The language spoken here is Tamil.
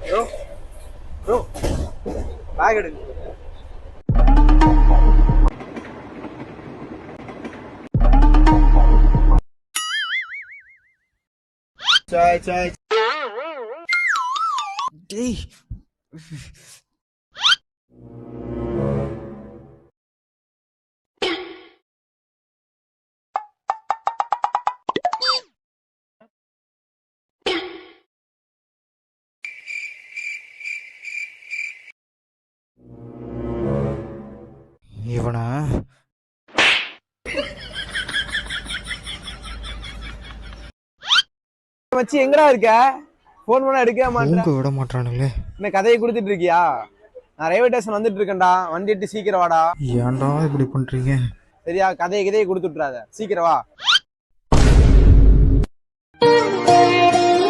ப்ரோ ப்ரோ பேக் எடுங்க. சாய் சாய் டேய் இவனா மச்சி எங்கடா இருக்க? போன் பண்ணா எடுக்கவே மாட்டேன். தூங்க விட மாட்டானுங்களே. இந்த கதையை கொடுத்துட்டு இருக்கியா? நான் ரயில்வே ஸ்டேஷன் வந்துட்டு இருக்கேன்டா, வண்டி எட்டு சீக்கிரம் வாடா. ஏன்டா இப்படி பண்றீங்க? சரியா? கதையை கொடுத்துட்றாத, சீக்கிரம் வா.